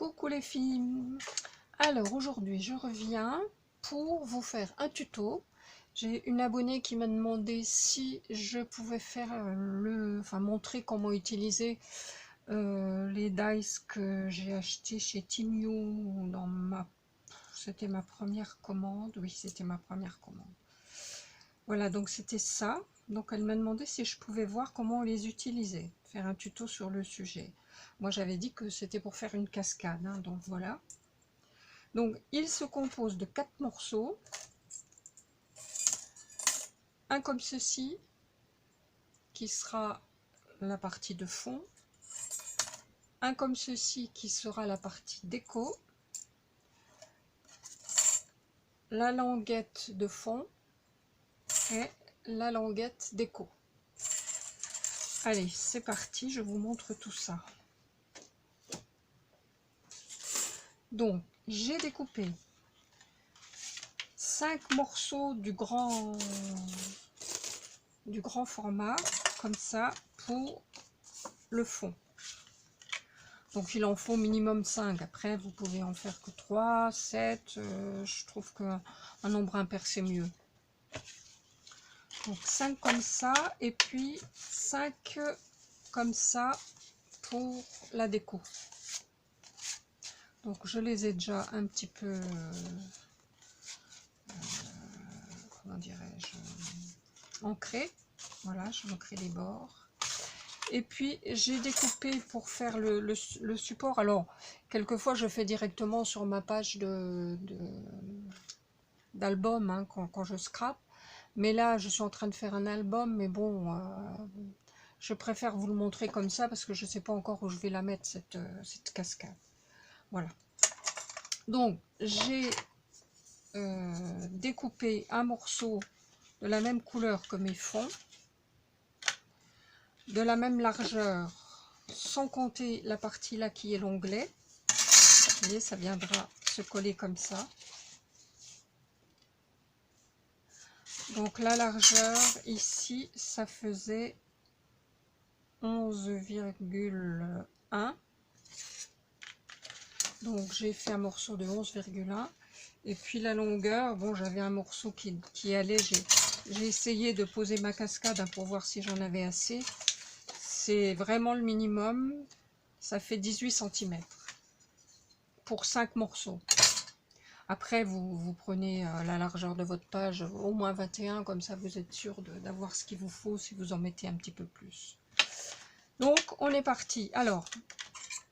Coucou les filles. Alors aujourd'hui je reviens pour vous faire un tuto. J'ai une abonnée qui m'a demandé si je pouvais faire montrer comment utiliser les dies que j'ai acheté chez Timiu dans c'était ma première commande. Oui, c'était ma première commande. Voilà, donc c'était ça. Donc elle m'a demandé si je pouvais voir comment les utiliser, faire un tuto sur le sujet. Moi j'avais dit que c'était pour faire une cascade, hein, donc voilà. Donc il se compose de 4 morceaux, un comme ceci, qui sera la partie de fond, un comme ceci qui sera la partie déco, la languette de fond et la languette déco. Allez, c'est parti, je vous montre tout ça. Donc, j'ai découpé 5 morceaux du grand format, comme ça, pour le fond. Donc il en faut minimum 5. Après, vous pouvez en faire que 3, 7. Je trouve qu'un nombre impair, c'est mieux. Donc 5 comme ça, et puis 5 comme ça pour la déco. Donc je les ai déjà un petit peu, comment dirais-je, ancrés. Voilà, je ancré les bords. Et puis j'ai découpé pour faire le support. Alors quelquefois je fais directement sur ma page d'album, hein, quand je scrape. Mais là je suis en train de faire un album, mais bon, je préfère vous le montrer comme ça parce que je ne sais pas encore où je vais la mettre, cette cascade. Voilà. Donc j'ai découpé un morceau de la même couleur que mes fonds, de la même largeur, sans compter la partie là qui est l'onglet. Vous voyez, ça viendra se coller comme ça. Donc la largeur ici, ça faisait 11,1. Donc j'ai fait un morceau de 11,1. Et puis la longueur, bon, j'avais un morceau qui allait. J'ai essayé de poser ma cascade, hein, pour voir si j'en avais assez. C'est vraiment le minimum. Ça fait 18 cm pour 5 morceaux. Après, vous prenez la largeur de votre page, au moins 21, comme ça vous êtes sûr d'avoir ce qu'il vous faut si vous en mettez un petit peu plus. Donc, on est parti. Alors,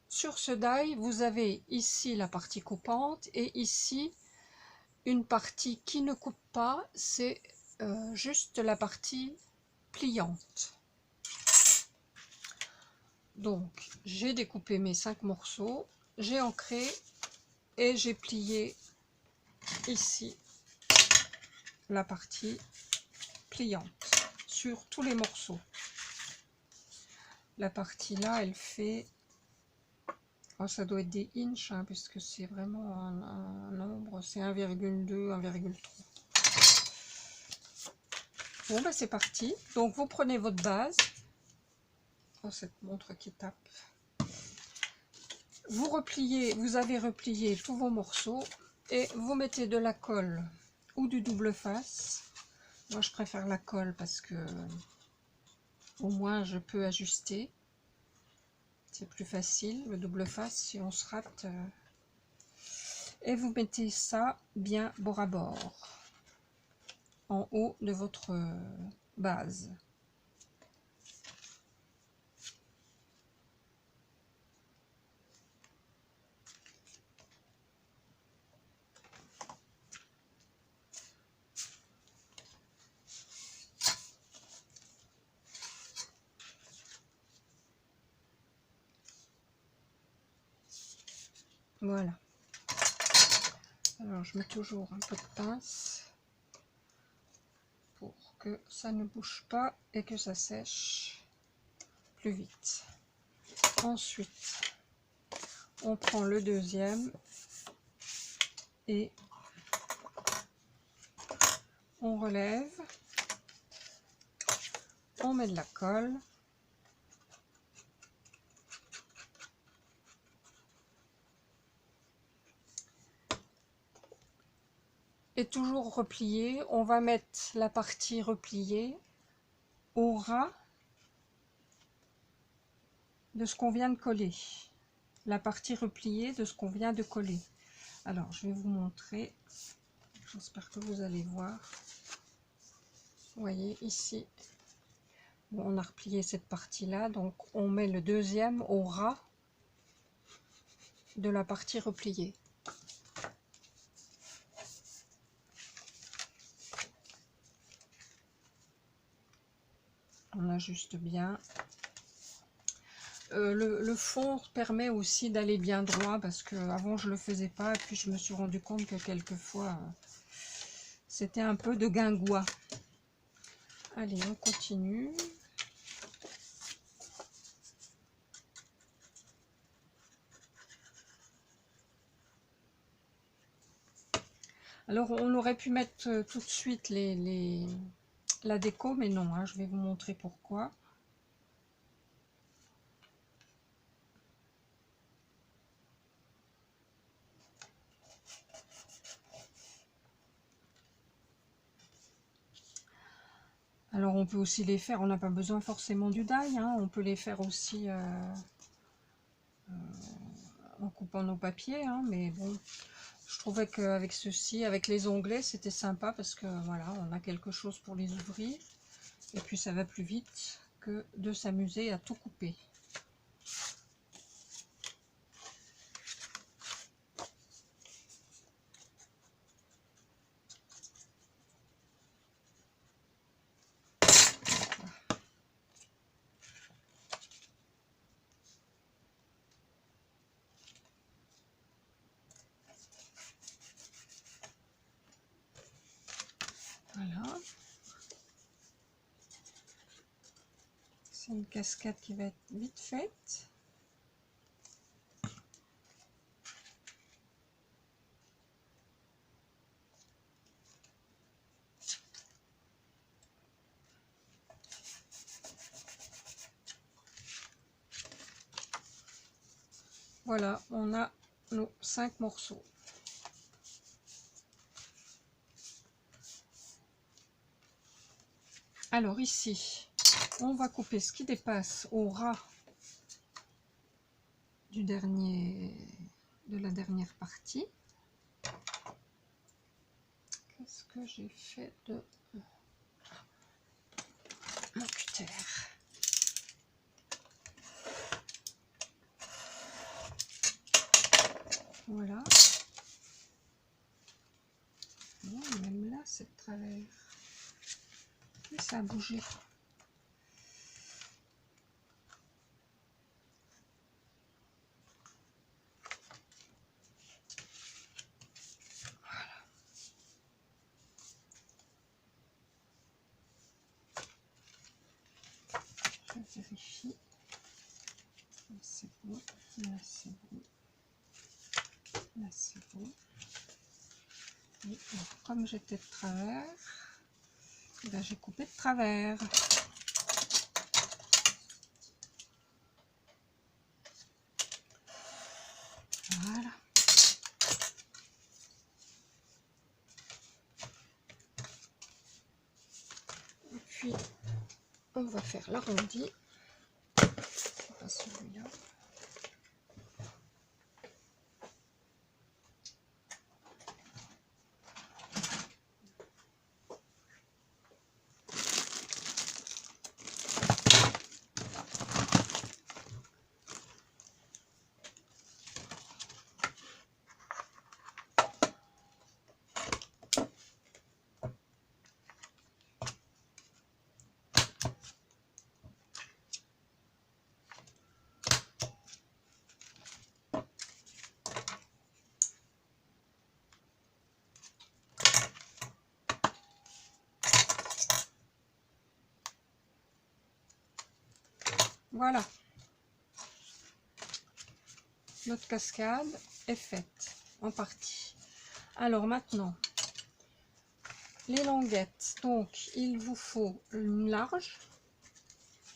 sur ce die, vous avez ici la partie coupante et ici une partie qui ne coupe pas, c'est juste la partie pliante. Donc, j'ai découpé mes 5 morceaux, j'ai ancré et j'ai plié ici la partie pliante sur tous les morceaux. La partie là, elle fait, oh, ça doit être des inches, hein, puisque c'est vraiment un nombre, c'est 1,2, 1,3. Bon, ben c'est parti. Donc vous prenez votre base. Oh, cette montre qui tape. Vous repliez, vous avez replié tous vos morceaux et vous mettez de la colle ou du double face. Moi je préfère la colle parce que au moins je peux ajuster. C'est plus facile. Le double face, si on se rate. Et vous mettez ça bien bord à bord en haut de votre base. Voilà. Alors je mets toujours un peu de pince pour que ça ne bouge pas et que ça sèche plus vite. Ensuite, on prend le deuxième et on relève, on met de la colle, est toujours replié. On va mettre la partie repliée au ras de ce qu'on vient de coller. La partie repliée de ce qu'on vient de coller. Alors, je vais vous montrer. J'espère que vous allez voir. Vous voyez ici, on a replié cette partie-là. Donc, on met le deuxième au ras de la partie repliée. On ajuste bien. Le fond permet aussi d'aller bien droit parce que avant je le faisais pas et puis je me suis rendu compte que quelquefois c'était un peu de guingois. Allez, on continue. Alors on aurait pu mettre tout de suite la déco, mais non, hein, je vais vous montrer pourquoi. Alors on peut aussi les faire, on n'a pas besoin forcément du die, hein, on peut les faire aussi en coupant nos papiers, hein, mais bon, je trouvais qu'avec ceci, avec les onglets, c'était sympa parce que voilà, on a quelque chose pour les ouvrir et puis ça va plus vite que de s'amuser à tout couper. Voilà. C'est une cascade qui va être vite faite. Voilà, on a nos 5 morceaux. Alors ici, on va couper ce qui dépasse au ras de la dernière partie. Qu'est-ce que j'ai fait de mon cutter? Voilà. Bon, même là, c'est de travers. Et ça a bougé. Je vérifie. Là, c'est bon. Là, c'est bon. Là, c'est bon. Et alors, comme j'étais de travers, ben, j'ai coupé de travers. Voilà. Et puis, on va faire l'arrondi. C'est pas celui-là. Voilà, notre cascade est faite en partie. Alors maintenant, les languettes, donc il vous faut une large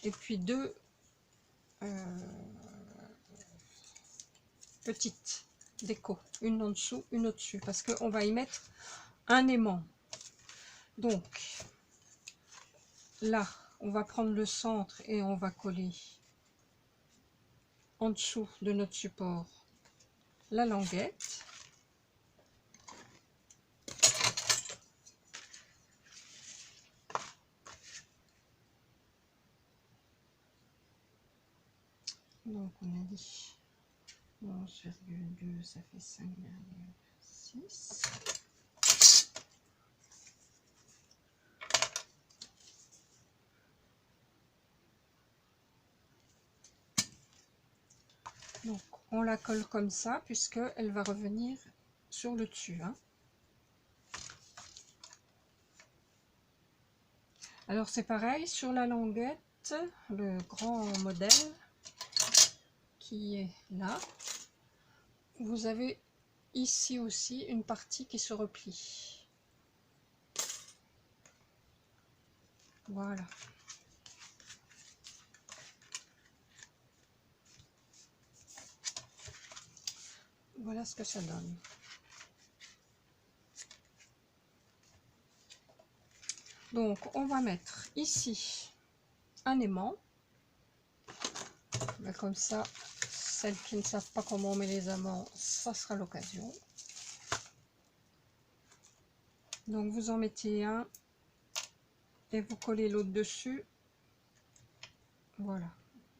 et puis deux petites déco, une en dessous, une au-dessus, parce qu'on va y mettre un aimant. Donc là, on va prendre le centre et on va coller en dessous de notre support la languette. Donc on a dit 11,2, ça fait 5,6. Donc on la colle comme ça puisque elle va revenir sur le dessus, hein. Alors c'est pareil sur la languette, le grand modèle qui est là. Vous avez ici aussi une partie qui se replie. Voilà. Voilà ce que ça donne. Donc on va mettre ici un aimant. Mais comme ça, celles qui ne savent pas comment on met les aimants, ça sera l'occasion. Donc vous en mettez un et vous collez l'autre dessus. Voilà.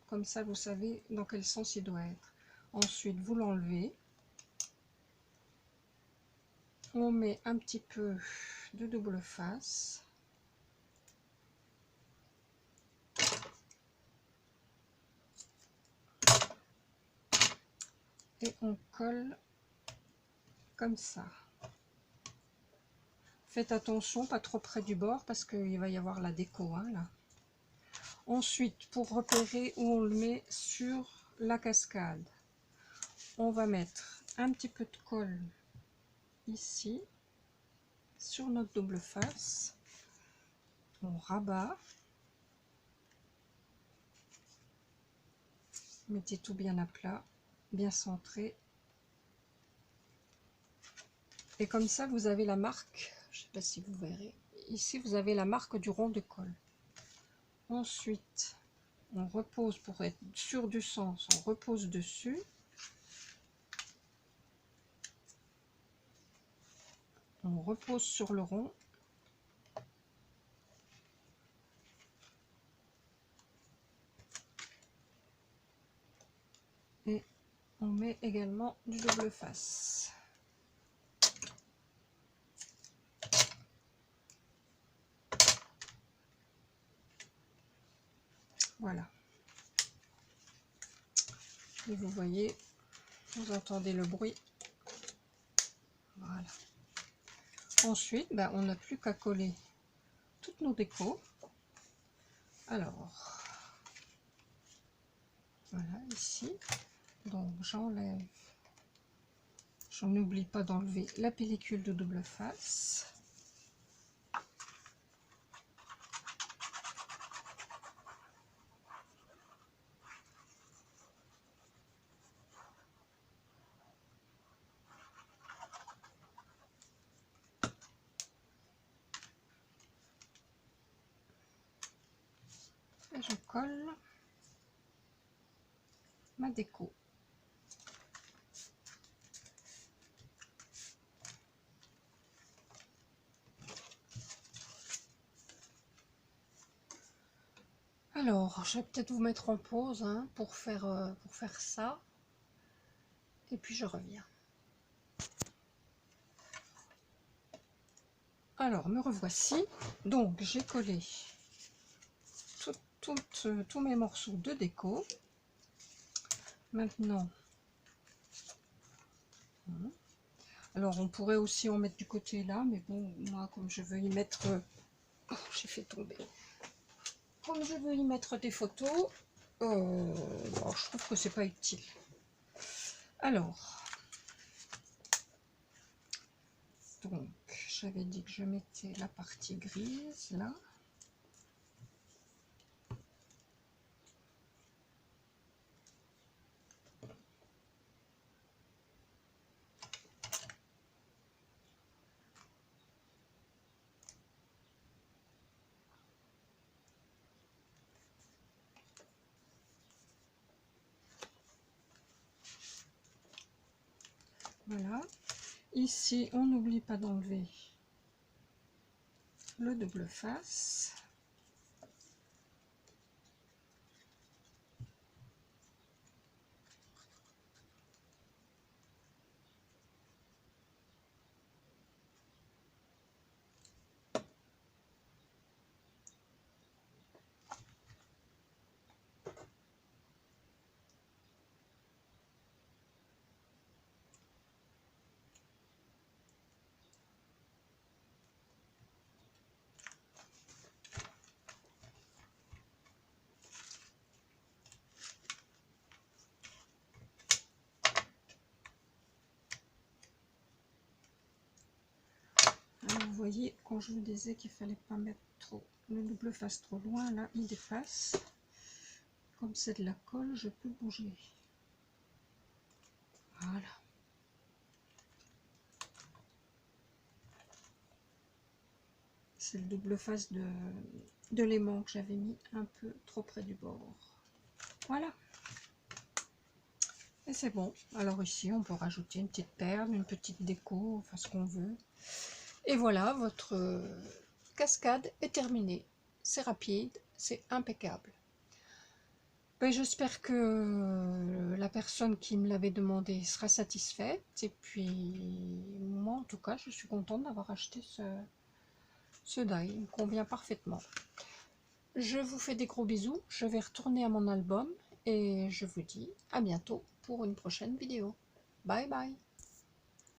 Comme ça, vous savez dans quel sens il doit être. Ensuite, vous l'enlevez. On met un petit peu de double face. Et on colle comme ça. Faites attention, pas trop près du bord parce qu'il va y avoir la déco, hein, là. Ensuite, pour repérer où on le met sur la cascade, on va mettre un petit peu de colle ici sur notre double face. On rabat. Mettez tout bien à plat, bien centré. Et comme ça, vous avez la marque, je ne sais pas si vous verrez, ici vous avez la marque du rond de colle. Ensuite, on repose, pour être sûr du sens, on repose dessus. On repose sur le rond. Et on met également du double face. Voilà. Et vous voyez, vous entendez le bruit. Voilà. Ensuite, ben, on n'a plus qu'à coller toutes nos décos. Alors, voilà, ici. Donc, j'enlève. Je n'oublie pas d'enlever la pellicule de double face. Et je colle ma déco. Alors, je vais peut-être vous mettre en pause, hein, pour faire ça. Et puis je reviens. Alors, me revoici. Donc, j'ai collé tous mes morceaux de déco. Maintenant, alors on pourrait aussi en mettre du côté là, mais bon, moi, comme je veux y mettre... Oh, j'ai fait tomber. Comme je veux y mettre des photos, bon, je trouve que c'est pas utile. Alors, donc, j'avais dit que je mettais la partie grise là. Voilà. Ici, on n'oublie pas d'enlever le double face. Alors, vous voyez, quand je vous disais qu'il fallait pas mettre trop le double face trop loin, là, il dépasse. Comme c'est de la colle, je peux bouger. Voilà. C'est le double face de l'aimant que j'avais mis un peu trop près du bord. Voilà. Et c'est bon. Alors ici, on peut rajouter une petite perle, une petite déco, enfin ce qu'on veut. Et voilà, votre cascade est terminée. C'est rapide, c'est impeccable. Ben, j'espère que la personne qui me l'avait demandé sera satisfaite. Et puis, moi en tout cas, je suis contente d'avoir acheté ce die. Il me convient parfaitement. Je vous fais des gros bisous. Je vais retourner à mon album. Et je vous dis à bientôt pour une prochaine vidéo. Bye bye.